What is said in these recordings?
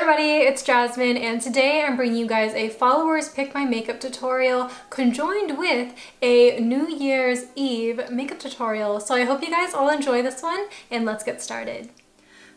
everybody, it's Jasmine, and today I'm bringing you guys a followers pick my makeup tutorial conjoined with a New Year's Eve makeup tutorial. So I hope you guys all enjoy this one, and let's get started.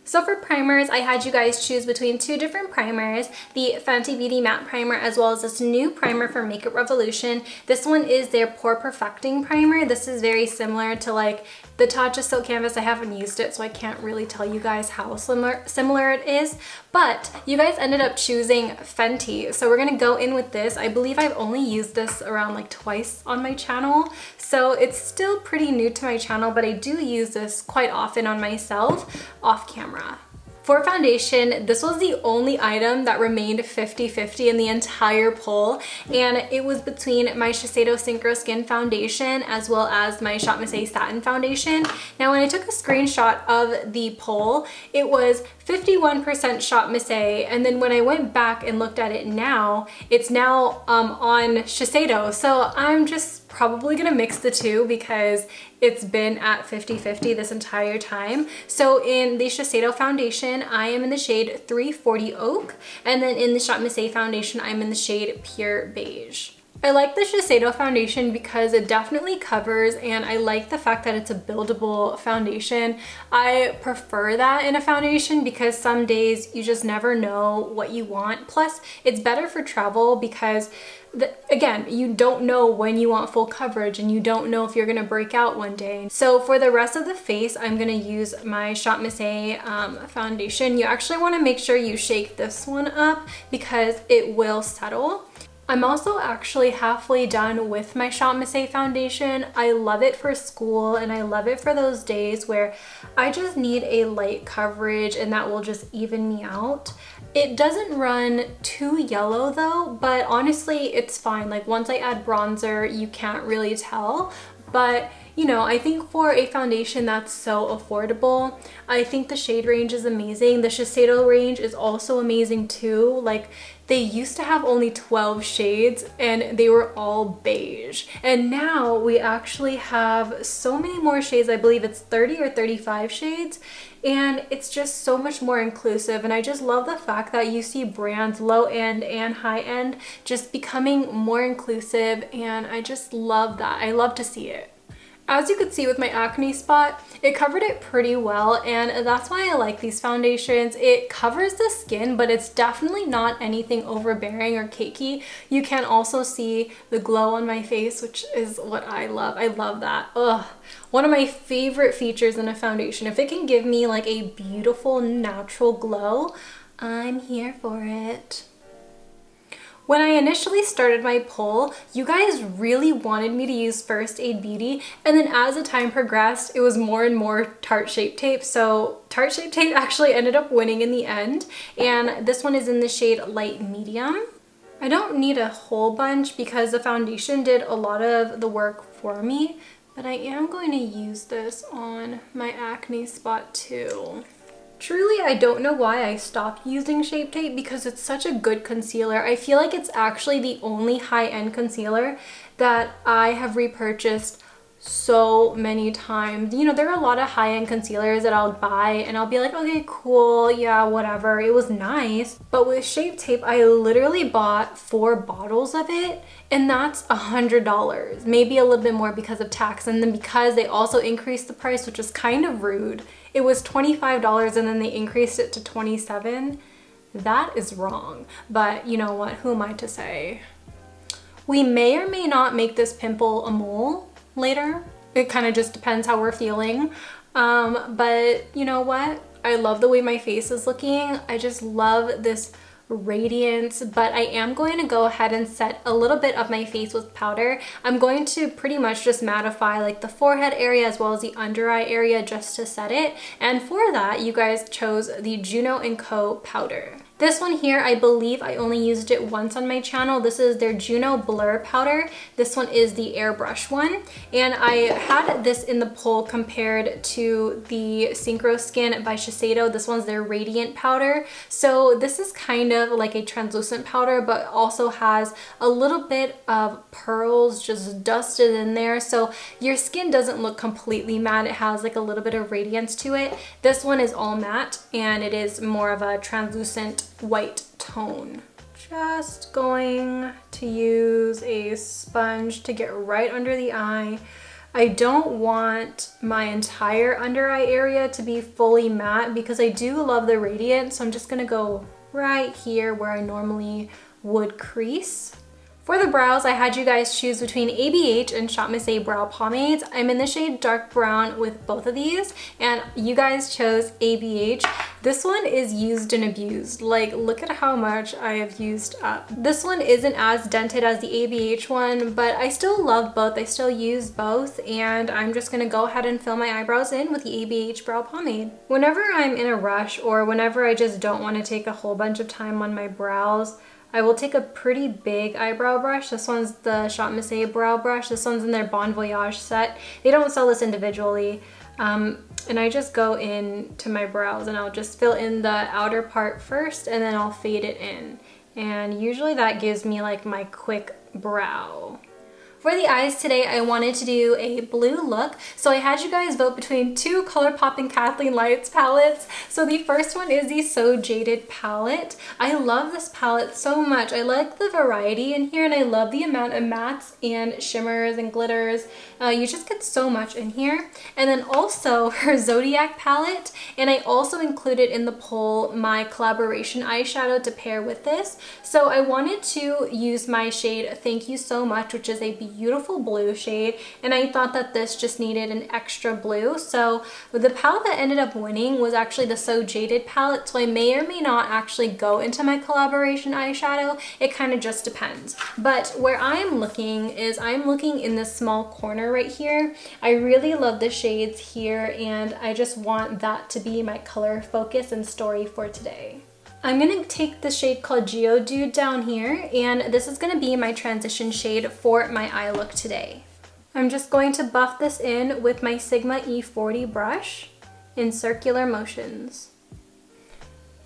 So for primers, I had you guys choose between two different primers, the Fenty Beauty Matte Primer as well as this new primer from Makeup Revolution. This one is their Pore Perfecting Primer. This is very similar to like the Tatcha Silk Canvas. I haven't used it, so I can't really tell you guys how similar it is, but you guys ended up choosing Fenty. So we're gonna go in with this. I believe I've only used this around like twice on my channel, so it's still pretty new to my channel, but I do use this quite often on myself off camera. For foundation, this was the only item that remained 50-50 in the entire poll, and it was between my Shiseido Synchro Skin Foundation as well as my ShopMissA Satin Foundation. Now, when I took a screenshot of the poll, it was 51% ShopMissA, and then when I went back and looked at it now, it's now on Shiseido. So I'm just probably gonna mix the two because it's been at 50-50 this entire time. So in the Shiseido foundation, I am in the shade 340 Oak, and then in the ShopMissA foundation, I'm in the shade Pure Beige. I like the Shiseido foundation because it definitely covers, and I like the fact that it's a buildable foundation. I prefer that in a foundation because some days you just never know what you want. Plus, it's better for travel because again, you don't know when you want full coverage and you don't know if you're gonna break out one day. So for the rest of the face, I'm gonna use my ShopMissA foundation. You actually wanna make sure you shake this one up because it will settle. I'm also actually halfway done with my ShopMissA foundation. I love it for school and I love it for those days where I just need a light coverage and that will just even me out. It doesn't run too yellow though, but honestly it's fine. Like once I add bronzer, you can't really tell. But you know, I think for a foundation that's so affordable, I think the shade range is amazing. The Shiseido range is also amazing too. Like they used to have only 12 shades and they were all beige. And now we actually have so many more shades. I believe it's 30 or 35 shades. And it's just so much more inclusive. And I just love the fact that you see brands low end and high end just becoming more inclusive. And I just love that. I love to see it. As you could see with my acne spot, it covered it pretty well, and that's why I like these foundations. It covers the skin, but it's definitely not anything overbearing or cakey. You can also see the glow on my face, which is what I love. I love that. Ugh. One of my favorite features in a foundation. If it can give me like a beautiful natural glow, I'm here for it. When I initially started my poll, you guys really wanted me to use First Aid Beauty, and then as the time progressed, it was more and more Tarte Shape Tape. So Tarte Shape Tape actually ended up winning in the end, and this one is in the shade Light Medium. I don't need a whole bunch because the foundation did a lot of the work for me, but I am going to use this on my acne spot too. Truly, I don't know why I stopped using Shape Tape because it's such a good concealer. I feel like it's actually the only high-end concealer that I have repurchased so many times. You know, there are a lot of high-end concealers that I'll buy and I'll be like, okay, cool, yeah, whatever, it was nice. But with Shape Tape, I literally bought 4 bottles of it, and that's $100, maybe a little bit more because of tax. And then because they also increased the price, which is kind of rude, it was $25 and then they increased it to $27. That is wrong, but you know what, who am I to say? We may or may not make this pimple a mole later. It kind of just depends how we're feeling. But you know what? I love the way my face is looking. I just love this radiance, but I am going to go ahead and set a little bit of my face with powder. I'm going to pretty much just mattify like the forehead area as well as the under eye area just to set it. And for that, you guys chose the Juno&Co powder. This one here, I believe I only used it once on my channel. This is their JunoBlur powder. This one is the Airbrush one. And I had this in the poll compared to the Synchro Skin by Shiseido. This one's their Radiant powder. So this is kind of like a translucent powder, but also has a little bit of pearls just dusted in there. So your skin doesn't look completely matte. It has like a little bit of radiance to it. This one is all matte and it is more of a translucent white tone. Just going to use a sponge to get right under the eye. I don't want my entire under eye area to be fully matte because I do love the radiance, so I'm just gonna go right here where I normally would crease. For the brows, I had you guys choose between ABH and ShopMissA Brow Pomades. I'm in the shade dark brown with both of these, and you guys chose ABH. This one is used and abused. Like, look at how much I have used up. This one isn't as dented as the ABH one, but I still love both. I still use both, and I'm just gonna go ahead and fill my eyebrows in with the ABH Brow Pomade. Whenever I'm in a rush or whenever I just don't want to take a whole bunch of time on my brows, I will take a pretty big eyebrow brush. This one's the ShopMissA brow brush. This one's in their Bon Voyage set. They don't sell this individually. And I just go in to my brows and I'll just fill in the outer part first and then I'll fade it in. And usually that gives me like my quick brow. For the eyes today, I wanted to do a blue look, so I had you guys vote between two ColourpopxKathleen Lights palettes. So the first one is the So Jaded palette. I love this palette so much. I like the variety in here and I love the amount of mattes and shimmers and glitters. You just get so much in here. And then also her Zodiac palette, and I also included in the poll my collaboration eyeshadow to pair with this. So I wanted to use my shade Thank You So Much, which is a beautiful blue shade, and I thought that this just needed an extra blue. So the palette that ended up winning was actually the So Jaded palette, so I may or may not actually go into my collaboration eyeshadow. It kind of just depends. But where I'm looking is I'm looking in this small corner right here. I really love the shades here and I just want that to be my color focus and story for today. I'm gonna take the shade called Geodude down here, and this is gonna be my transition shade for my eye look today. I'm just going to buff this in with my Sigma E40 brush in circular motions.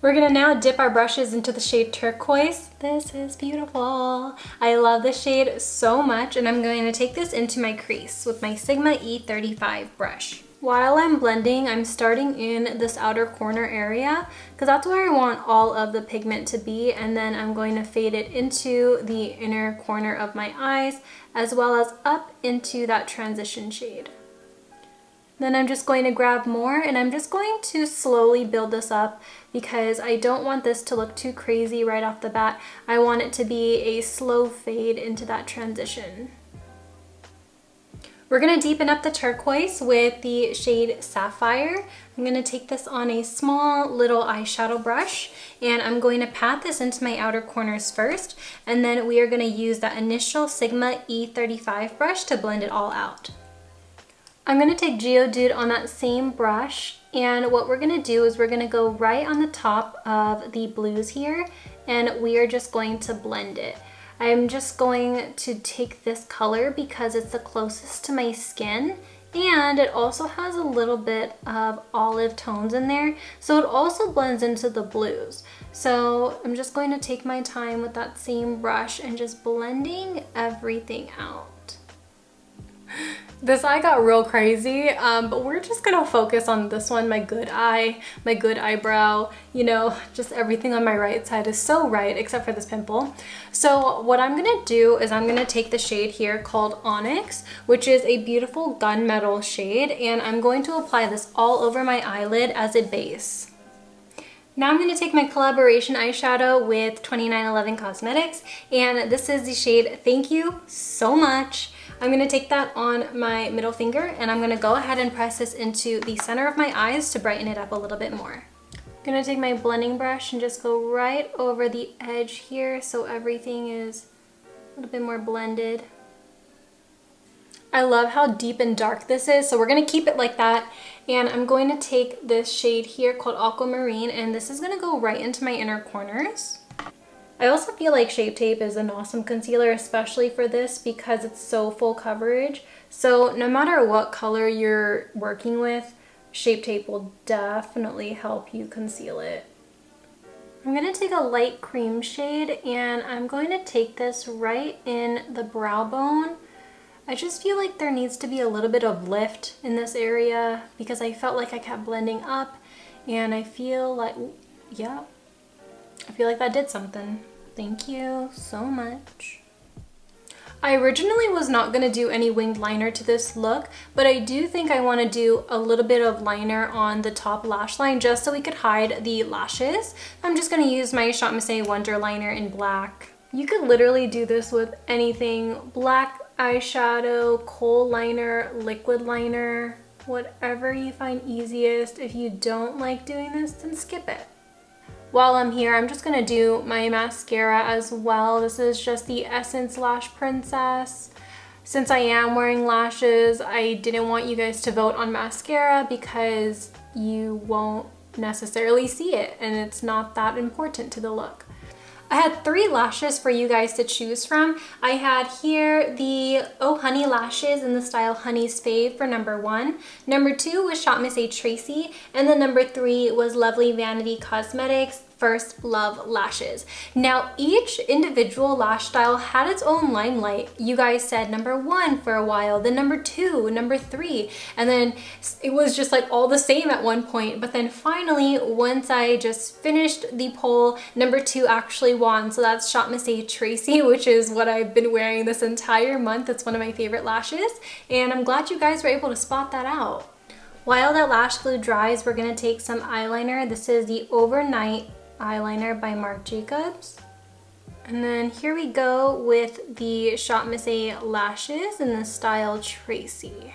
We're gonna now dip our brushes into the shade Turquoise. This is beautiful. I love this shade so much, and I'm going to take this into my crease with my Sigma E35 brush. While I'm blending, I'm starting in this outer corner area because that's where I want all of the pigment to be, and then I'm going to fade it into the inner corner of my eyes as well as up into that transition shade. Then I'm just going to grab more and I'm just going to slowly build this up because I don't want this to look too crazy right off the bat. I want it to be a slow fade into that transition. We're gonna deepen up the turquoise with the shade Sapphire. I'm gonna take this on a small little eyeshadow brush and I'm going to pat this into my outer corners first, and then we are gonna use that initial Sigma E35 brush to blend it all out. I'm gonna take Geodude on that same brush, and what we're gonna do is we're gonna go right on the top of the blues here and we are just going to blend it. I'm just going to take this color because it's the closest to my skin, and it also has a little bit of olive tones in there, so it also blends into the blues. So I'm just going to take my time with that same brush and just blending everything out. This eye got real crazy, but we're just gonna focus on this one, my good eye, my good eyebrow. You know, just everything on my right side is so right except for this pimple. So what I'm gonna do is I'm gonna take the shade here called Onyx, which is a beautiful gunmetal shade, and I'm going to apply this all over my eyelid as a base. Now I'm going to take my collaboration eyeshadow with 2911 and this is the shade Thank You So Much. I'm going to take that on my middle finger and I'm going to go ahead and press this into the center of my eyes to brighten it up a little bit more. I'm going to take my blending brush and just go right over the edge here so everything is a little bit more blended. I love how deep and dark this is, so we're going to keep it like that. And I'm going to take this shade here called Aquamarine, and this is going to go right into my inner corners. I also feel like Shape Tape is an awesome concealer, especially for this because it's so full coverage. So no matter what color you're working with, Shape Tape will definitely help you conceal it. I'm going to take a light cream shade and I'm going to take this right in the brow bone. I just feel like there needs to be a little bit of lift in this area because I felt like I kept blending up, and I feel like, yeah, I feel like that did something. Thank you so much. I originally was not going to do any winged liner to this look, but I do think I want to do a little bit of liner on the top lash line just so we could hide the lashes. I'm just going to use my ShopMissA Wonderliner in black. You could literally do this with anything: black eyeshadow, kohl liner, liquid liner, whatever you find easiest. If you don't like doing this, then skip it. While I'm here, I'm just gonna do my mascara as well. This is just the Essence Lash Princess. Since I am wearing lashes, I didn't want you guys to vote on mascara because you won't necessarily see it and it's not that important to the look. I had 3 lashes for you guys to choose from. I had here the Oh Honey lashes in the style Honey's Fave for number 1. Number 2 was ShopMissA Tracy, and then number 3 was Lovely Vanity Cosmetics First Love lashes. Now each individual lash style had its own limelight. You guys said number 1 for a while, then number 2, number 3, and then it was just like all the same at one point. But then finally, once I just finished the poll, number 2 actually won. So that's ShopMissA Tracy, which is what I've been wearing this entire month. It's one of my favorite lashes, and I'm glad you guys were able to spot that out. While that lash glue dries, we're gonna take some eyeliner. This is the Overnight eyeliner by Marc Jacobs. And then here we go with the ShopMissA lashes in the style Tracy.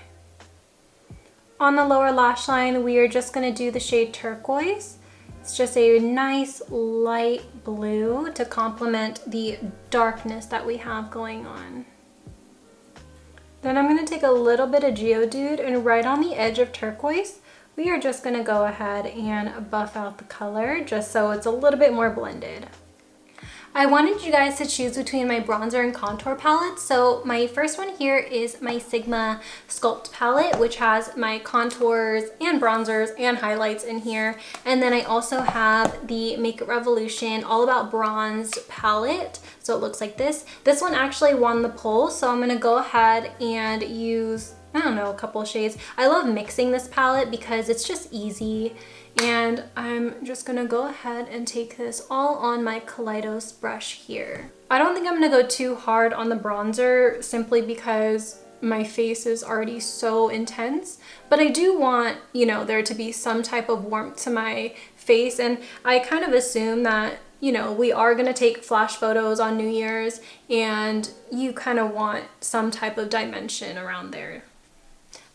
On the lower lash line, we are just going to do the shade Turquoise. It's just a nice light blue to complement the darkness that we have going on. Then I'm going to take a little bit of Geodude, and right on the edge of Turquoise, we are just going to go ahead and buff out the color just so it's a little bit more blended. I wanted you guys to choose between my bronzer and contour palettes. So my first one here is my Sigma Sculpt palette, which has my contours and bronzers and highlights in here. And then I also have the Makeup Revolution All About Bronzed palette. So it looks like this. This one actually won the poll, so I'm going to go ahead and use, I don't know, a couple shades. I love mixing this palette because it's just easy. And I'm just gonna go ahead and take this all on my Kaleidos brush here. I don't think I'm gonna go too hard on the bronzer simply because my face is already so intense, but I do want, you know, there to be some type of warmth to my face. And I kind of assume that, you know, we are gonna take flash photos on New Year's, and you kind of want some type of dimension around there.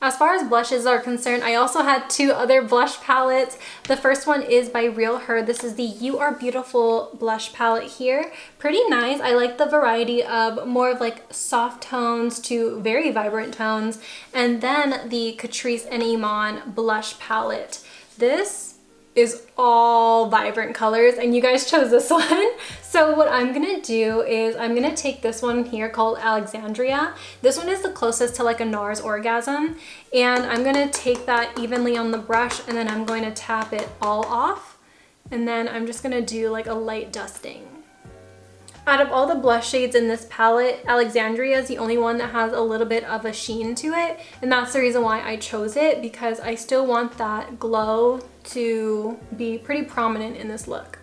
As far as blushes are concerned, I also had 2 other blush palettes. The first one is by Real Her. This is the You Are Beautiful blush palette here. Pretty nice. I like the variety of more of like soft tones to very vibrant tones. And then the CatricexEman blush palette. This is all vibrant colors, and you guys chose this one. So what I'm gonna do is I'm gonna take this one here called Alexandria. This one is the closest to like a NARS Orgasm, and I'm gonna take that evenly on the brush, and then I'm going to tap it all off, and then I'm just gonna do like a light dusting. Out of all the blush shades in this palette, Alexandria is the only one that has a little bit of a sheen to it, and that's the reason why I chose it, because I still want that glow to be pretty prominent in this look.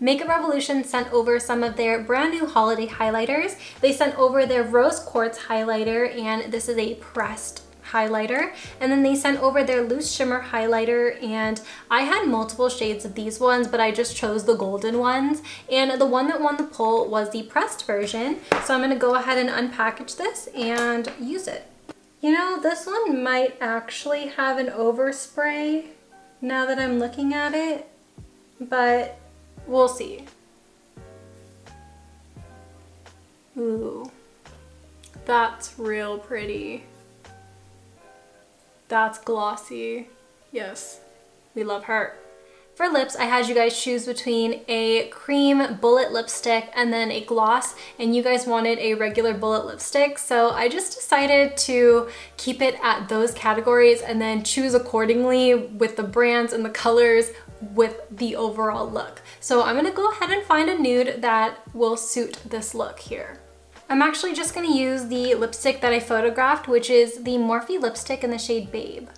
Makeup Revolution sent over some of their brand new holiday highlighters. They sent over their Rose Quartz highlighter, and this is a pressed highlighter, and then they sent over their loose shimmer highlighter, and I had multiple shades of these ones, but I just chose the golden ones, and the one that won the poll was the pressed version. So I'm going to go ahead and unpackage this and use it. You know, this one might actually have an overspray now that I'm looking at it, but we'll see. Ooh, that's real pretty. That's glossy. Yes, we love her. For lips, I had you guys choose between a cream bullet lipstick and then a gloss, and you guys wanted a regular bullet lipstick, so I just decided to keep it at those categories and then choose accordingly with the brands and the colors with the overall look. So I'm gonna go ahead and find a nude that will suit this look here. I'm actually just going to use the lipstick that I photographed, which is the Morphe lipstick in the shade Babe.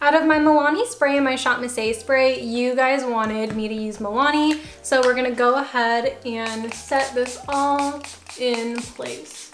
Out of my Milani spray and my ShopMissA spray, you guys wanted me to use Milani, so we're gonna go ahead and set this all in place.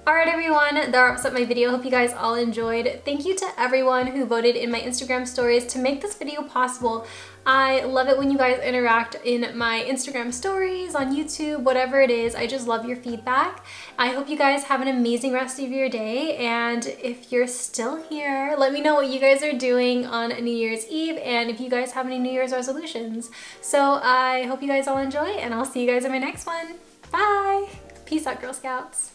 Alright everyone, that wraps up my video. Hope you guys all enjoyed. Thank you to everyone who voted in my Instagram stories to make this video possible. I love it when you guys interact in my Instagram stories, on YouTube, whatever it is. I just love your feedback. I hope you guys have an amazing rest of your day, and if you're still here, let me know what you guys are doing on New Year's Eve and if you guys have any New Year's resolutions. So I hope you guys all enjoy, and I'll see you guys in my next one. Bye! Peace out, Girl Scouts.